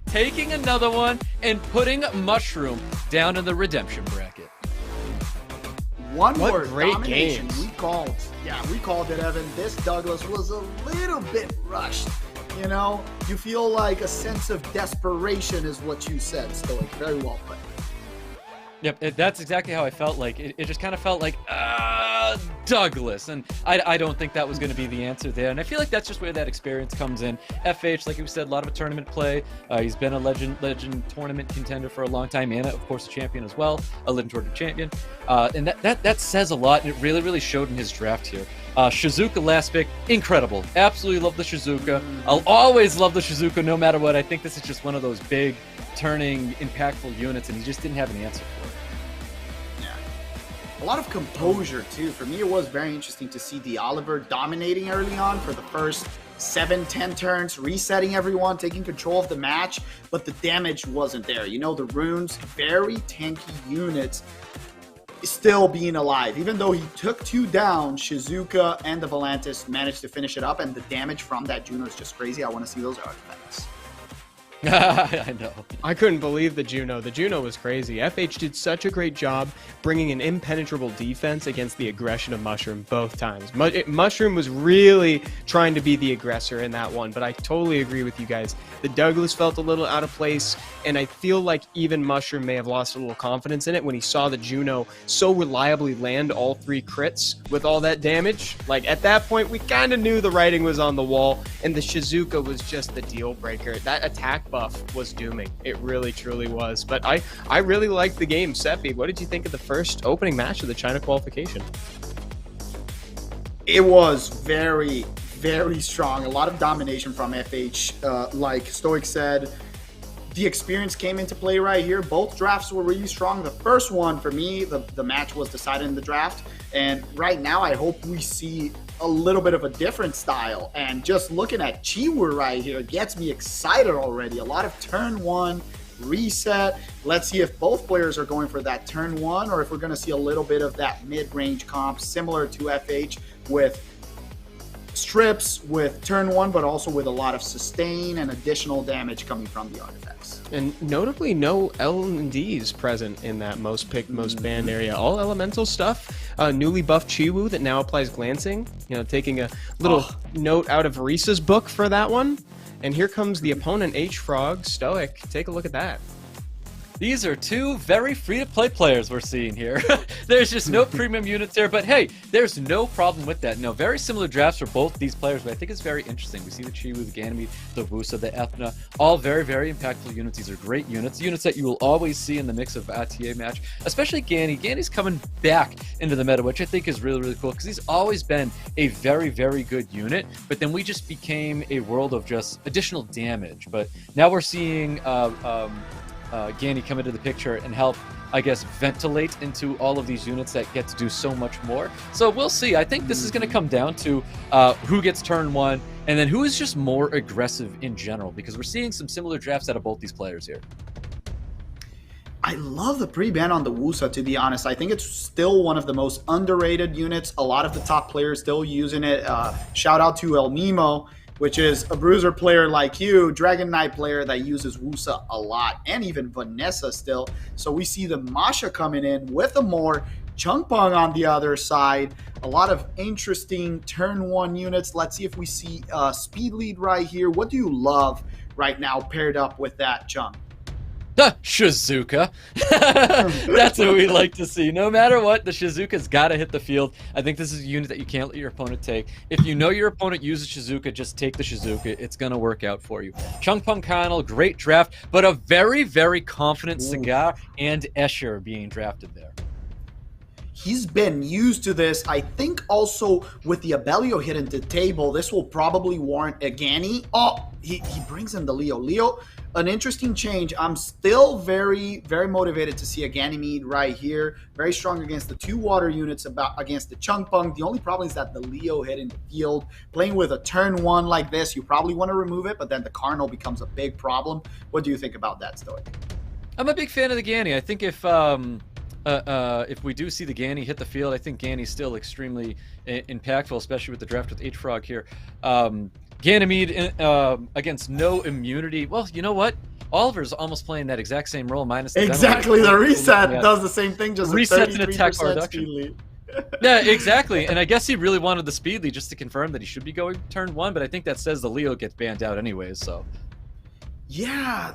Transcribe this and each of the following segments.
taking another one and putting Mushroom down in the redemption bracket. One What word, great domination. games. We called it, Evan. This Douglas was a little bit rushed. You know, you feel like a sense of desperation is what you said, Stoic. Very well put. Yep, that's exactly how I felt. Like it just kind of felt like Douglas, and I don't think that was going to be the answer there. And I feel like that's just where that experience comes in. FH, like we said, a lot of tournament play. He's been a legend tournament contender for a long time, and of course a champion as well, a legend tournament champion. And that says a lot, and it really showed in his draft here. Shizuka last pick, incredible. Absolutely love the Shizuka. I'll always love the Shizuka no matter what. I think this is just one of those big, turning, impactful units, and he just didn't have an answer for it. A lot of composure, too. For me, it was very interesting to see the Oliver dominating early on for the first 7-10 turns, resetting everyone, taking control of the match, but the damage wasn't there. You know, the runes, very tanky units, still being alive. Even though he took 2 down, Shizuka and the Volantis managed to finish it up, and the damage from that Juno is just crazy. I want to see those artifacts. I know. I couldn't believe the Juno. The Juno was crazy. FH did such a great job bringing an impenetrable defense against the aggression of Mushroom both times. Mushroom was really trying to be the aggressor in that one, but I totally agree with you guys. The Douglas felt a little out of place, and I feel like even Mushroom may have lost a little confidence in it when he saw the Juno so reliably land all 3 crits with all that damage. Like, at that point, we kind of knew the writing was on the wall, and the Shizuka was just the deal breaker. That attack buff was dooming. It really, truly was. But I really liked the game. Seppi, what did you think of the first opening match of the China qualification? It was very, very strong. A lot of domination from FH. Like Stoic said, the experience came into play right here. Both drafts were really strong. The first one, for me, the match was decided in the draft. And right now, I hope we see a little bit of a different style. And just looking at Chiwu right here gets me excited already. A lot of turn 1 reset. Let's see if both players are going for that turn 1 or if we're going to see a little bit of that mid-range comp similar to FH with strips with turn 1, but also with a lot of sustain and additional damage coming from the artifacts. And notably, no L&Ds present in that most picked, most banned area. All elemental stuff. Newly buffed Chiwu that now applies glancing. You know, taking a little note out of Risa's book for that one. And here comes the opponent, H.FROG. Stoic, take a look at that. These are 2 very free-to-play players we're seeing here. There's just no premium units here, but hey, there's no problem with that. No, very similar drafts for both these players, but I think it's very interesting. We see the Chiwu, the Ganymede, the Wusa, the Ethna, all very, very impactful units. These are great units that you will always see in the mix of ATA match, especially Ganny. Ganny's coming back into the meta, which I think is really, really cool, because he's always been a very, very good unit, but then we just became a world of just additional damage. But now we're seeing Ganny come into the picture and help, I guess, ventilate into all of these units that get to do so much more. So we'll see. I think this is going to come down to who gets turn 1 and then who is just more aggressive in general, because we're seeing some similar drafts out of both these players here. I love the pre-ban on the Wusa, to be honest. I think it's still one of the most underrated units. A lot of the top players still using it. Shout out to El Nemo, which is a Bruiser player like you, Dragon Knight player that uses Wusa a lot, and even Vanessa still. So we see the Masha coming in with a more Chungpong on the other side. A lot of interesting turn 1 units. Let's see if we see speed lead right here. What do you love right now paired up with that Chung? Shizuka. That's what we like to see. No matter what, the Shizuka's got to hit the field. I think this is a unit that you can't let your opponent take. If you know your opponent uses Shizuka, just take the Shizuka. It's going to work out for you. Chungpong Kanal, great draft, but a very, very confident Cigar and Escher being drafted there. He's been used to this. I think also with the Abellio hit into the table, this will probably warrant a Ganny. Oh, he brings in the Leo. Leo, an interesting change. I'm still very, very motivated to see a Ganymede right here. Very strong against the 2 water units against the Chungpong. The only problem is that the Leo hit in the field. Playing with a turn 1 like this, you probably want to remove it, but then the Cardinal becomes a big problem. What do you think about that, Stoic? I'm a big fan of the Ganny. I think if we do see the Ganny hit the field, I think Ganny's still extremely impactful, especially with the draft with H.FROG here. Ganymede against no immunity. Well, you know what? Oliver's almost playing that exact same role minus the exactly the reset does the same thing, just resets a and attack bar 33% reduction. speed lead. Yeah, exactly. And I guess he really wanted the speed lead just to confirm that he should be going turn 1, but I think that says the Leo gets banned out anyways, so. Yeah,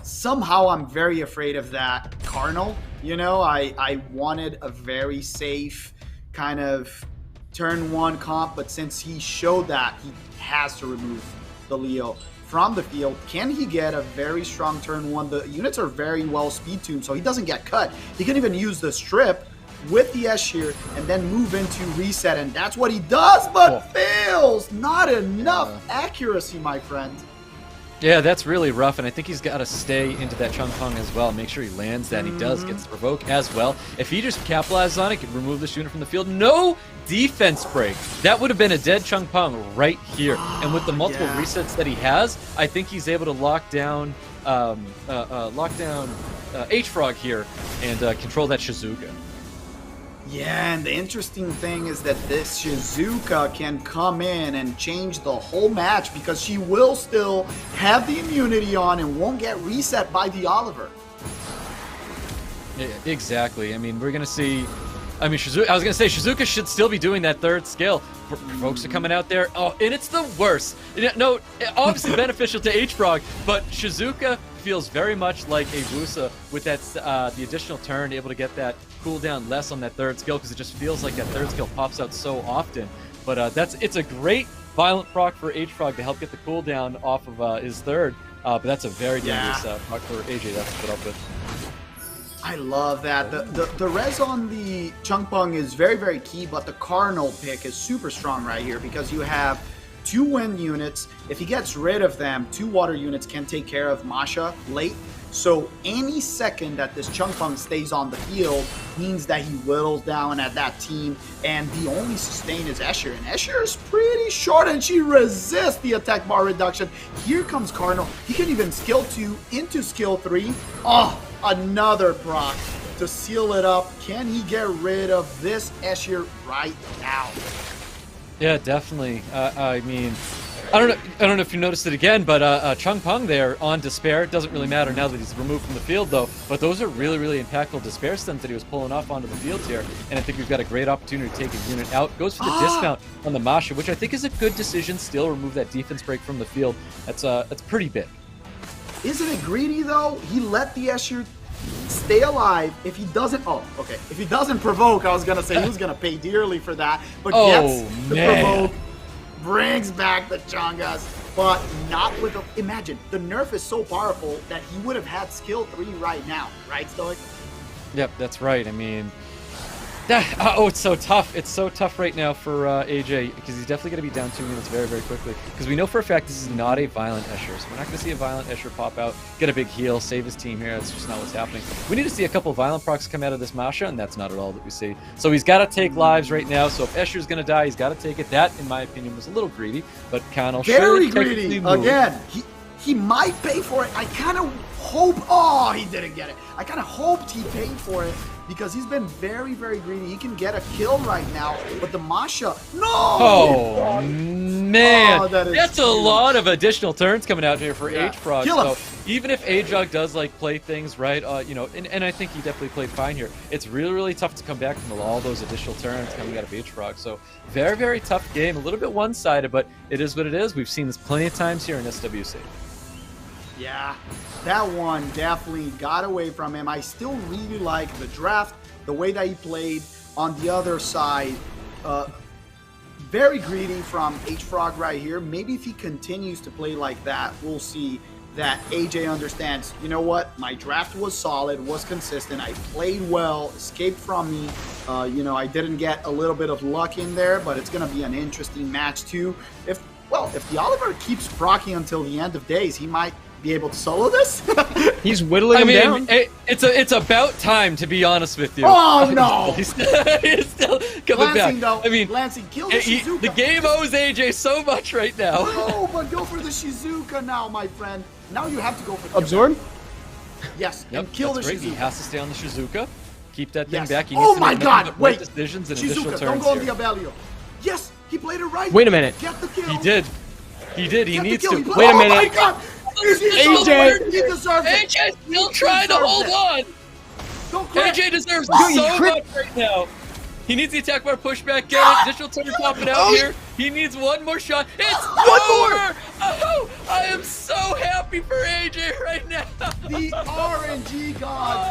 somehow I'm very afraid of that Cardinal. You know, I wanted a very safe kind of turn 1 comp, but since he showed that, he has to remove the Leo from the field. Can he get a very strong turn 1? The units are very well speed tuned, so he doesn't get cut. He can even use the strip with the S-Shear and then move into reset, and that's what he does, but fails. Not enough accuracy, my friend. Yeah, that's really rough, and I think he's got to stay into that Chung Pong as well, make sure he lands that, and he does, gets the provoke as well. If he just capitalizes on it, could remove this unit from the field. No defense break. That would have been a dead Chung Pong right here. And with the multiple resets that he has, I think he's able to lock down H.FROG here and control that Shizuka. Yeah, and the interesting thing is that this Shizuka can come in and change the whole match because she will still have the immunity on and won't get reset by the Oliver. Yeah, exactly. I mean, we're going to see... I mean, I was going to say, Shizuka should still be doing that 3rd skill. Folks are coming out there. Oh, and it's the worst. No, obviously beneficial to H.FROG, but Shizuka feels very much like a Wusa with that the additional turn, able to get that cooldown less on that 3rd skill because it just feels like that 3rd skill pops out so often. But it's a great violent proc for H.FROG to help get the cooldown off of his 3rd. But that's a very dangerous proc for AJ that's put up with. I love that. The res on the Chung Pong is very, very key, but the Cardinal pick is super strong right here because you have 2 wind units. If he gets rid of them, 2 water units can take care of Masha late. So any second that this Chung Pong stays on the field means that he whittles down at that team, and the only sustain is S-Shear, and S-Shear is pretty short, and she resists the attack bar reduction. Here comes Cardinal. He can even skill 2 into skill 3. Oh, another proc to seal it up. Can he get rid of this S-Shear right now? Yeah, definitely. I mean, I don't know if you noticed it again, but Chung Pong there on Despair. It doesn't really matter now that he's removed from the field, though. But those are really, really impactful Despair stunts that he was pulling off onto the field here. And I think we've got a great opportunity to take a unit out. Goes for the dismount on the Masha, which I think is a good decision. Still remove that defense break from the field. That's pretty big. Isn't it greedy, though? He let the S-Shear stay alive. If he doesn't, if he doesn't provoke, I was gonna say he was gonna pay dearly for that, but gets the provoke, brings back the Chongas, but not with the, imagine, the nerf is so powerful that he would have had skill 3 right now, right, Stoic? Yep, that's right. I mean, it's so tough. It's so tough right now for AJ because he's definitely going to be down 2 units very, very quickly. Because we know for a fact this is not a violent S-Shear, so we're not going to see a violent S-Shear pop out, get a big heal, save his team here. That's just not what's happening. We need to see a couple violent procs come out of this Masha, and that's not at all that we see. So he's got to take lives right now. So if S-Shear's going to die, he's got to take it. That, in my opinion, was a little greedy, but Connell very greedy. Again, he might pay for it. I kind of hope. Oh, he didn't get it. I kind of hoped he paid for it because he's been very, very greedy. He can get a kill right now, but the Masha, no! Oh, man. That's a huge. lot of additional turns coming out here for H.FROG. So even if H.FROG does like play things right, and I think he definitely played fine here, it's really, really tough to come back from all those additional turns coming out of H.FROG. So very, very tough game. A little bit one-sided, but it is what it is. We've seen this plenty of times here in SWC. Yeah, that one definitely got away from him. I still really like the draft, the way that he played on the other side. Very greedy from H.FROG right here. Maybe if he continues to play like that, we'll see that AJ understands, you know what, my draft was solid, was consistent, I played well, escaped from me. I didn't get a little bit of luck in there, but it's going to be an interesting match too. If the Oliver keeps proccing until the end of days, he might be able to solo this. He's whittling him down. It's about time, to be honest with you. Oh no! He's still coming Lansing, back. though, I mean, Lansing, kill the Shizuka. The game owes AJ so much right now. No, but go for the Shizuka now, my friend. Now you have to go for the Absorb? Yes, yep, and kill the great. Shizuka. He has to stay on the Shizuka. Keep that thing Yes. back. He Oh needs to my make God! Wait, decisions and Shizuka, additional don't turns go on here. the Abelio. Yes, he played it right. Wait a minute. Get the kill. He did. He did. He Get the needs kill. to. Wait a minute. Oh my God! AJ. He deserves it. AJ still trying to hold on. Don't quit. AJ deserves Dude, so much right now. He needs the attack bar pushback. Get it. Digital turn popping out here. He needs one more shot. It's over. Oh, I am so happy for AJ right now. The RNG god.